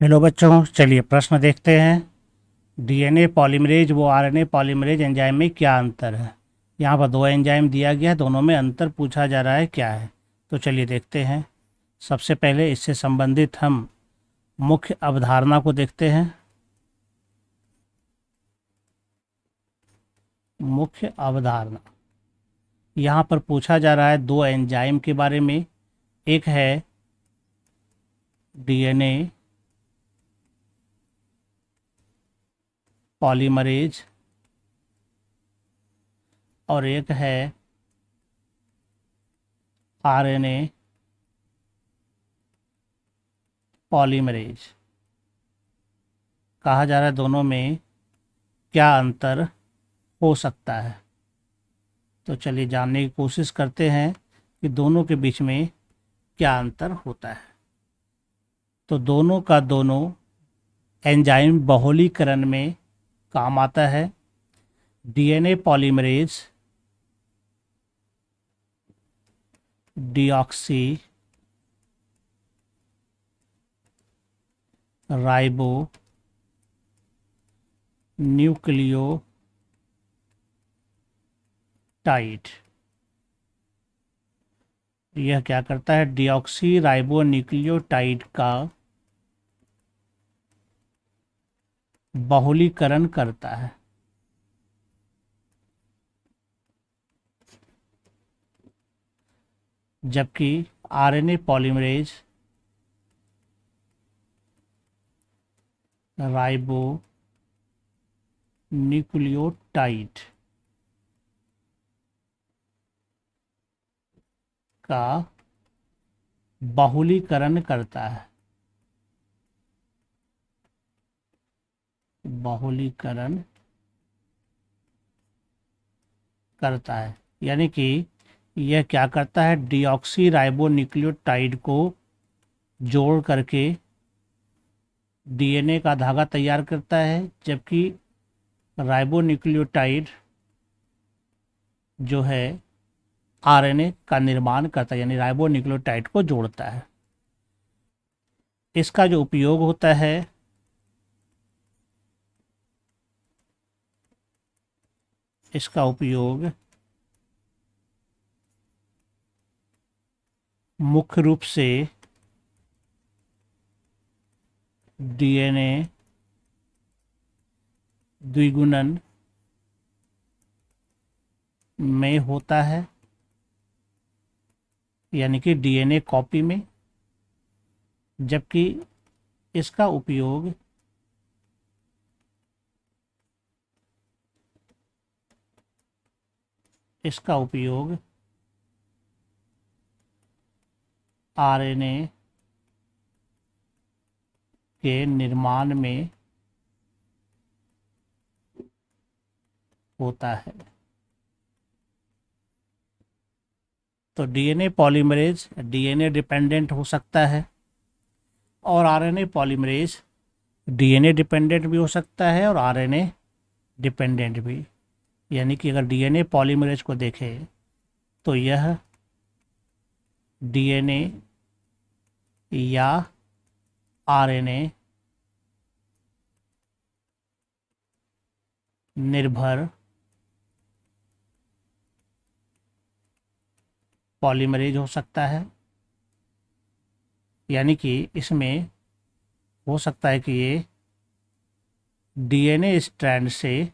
Hello बच्चों, चलिए प्रश्न देखते हैं। डीएनए पॉलीमरेज व आरएनए पॉलीमरेज एंजाइम में क्या अंतर है। यहाँ पर दो एंजाइम दिया गया है, दोनों में अंतर पूछा जा रहा है क्या है। तो चलिए देखते हैं। सबसे पहले इससे संबंधित हम मुख्य अवधारणा को देखते हैं। मुख्य अवधारणा यहाँ पर पूछा जा रहा है दो एंजाइम के बारे में। एक है डीएनए पॉलीमरेज और एक है आरएनए पॉलीमरेज। कहा जा रहा है दोनों में क्या अंतर हो सकता है। तो चलिए जानने की कोशिश करते हैं कि दोनों के बीच में क्या अंतर होता है। तो दोनों का दोनों एंजाइम बहुलीकरण में काम आता है। DNA polymerase deoxy ribo nucleotide, यह क्या करता है, डीऑक्सी राइबो न्यूक्लियोटाइड का बहुलीकरण करता है। जबकि आरएनए पॉलीमरेज राइबो न्यूक्लियोटाइड का बहुलीकरण करता है। बहुलीकरण करता है यानी कि यह क्या करता है, डीऑक्सी राइबो न्यूक्लियोटाइड को जोड़ करके डीएनए का धागा तैयार करता है। जबकि राइबो न्यूक्लियोटाइड जो है आरएनए का निर्माण करता है, यानी राइबो न्यूक्लियोटाइड को जोड़ता है। इसका जो उपयोग होता है इसका उपयोग मुख्य रूप से डीएनए द्विगुणन में होता है, यानी कि डीएनए कॉपी में। जबकि इसका उपयोग इसका उपयोग आरएनए के निर्माण में होता है। तो डीएनए पॉलीमरेज डीएनए डिपेंडेंट हो सकता है और आरएनए पॉलीमरेज डीएनए डिपेंडेंट भी हो सकता है और आरएनए डिपेंडेंट भी। यानी कि अगर डीएनए पॉलीमरेज को देखें तो यह डीएनए या आरएनए निर्भर पॉलीमरेज हो सकता है। यानी कि इसमें हो सकता है कि ये डीएनए स्ट्रैंड से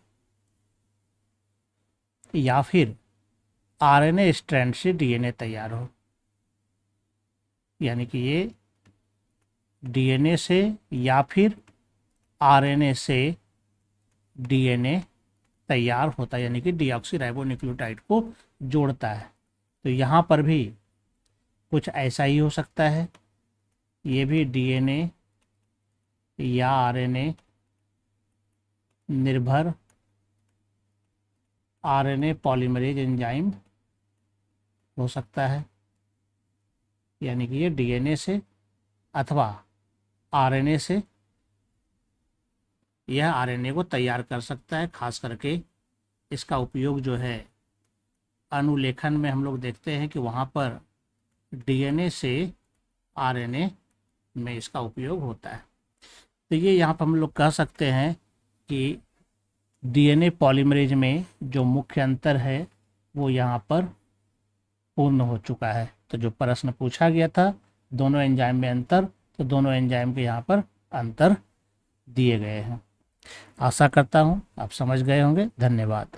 या फिर आरएनए स्ट्रैंड से डीएनए तैयार हो। यानी कि ये डीएनए से या फिर आरएनए से डीएनए तैयार होता है, यानी कि डीऑक्सीराइबोन्यूक्लियोटाइड को जोड़ता है। तो यहाँ पर भी कुछ ऐसा ही हो सकता है। ये भी डीएनए या आरएनए निर्भर आरएनए पॉलीमरेज एंजाइम हो सकता है। यानी कि ये डीएनए से अथवा आरएनए से यह आरएनए को तैयार कर सकता है। खास करके इसका उपयोग जो है अनुलेखन में हम लोग देखते हैं कि वहाँ पर डीएनए से आरएनए में इसका उपयोग होता है। तो ये यहाँ पर हम लोग कह सकते हैं कि डीएनए पॉलीमरेज में जो मुख्य अंतर है वो यहाँ पर पूर्ण हो चुका है। तो जो प्रश्न पूछा गया था दोनों एंजाइम में अंतर, तो दोनों एंजाइम के यहाँ पर अंतर दिए गए हैं। आशा करता हूँ आप समझ गए होंगे। धन्यवाद।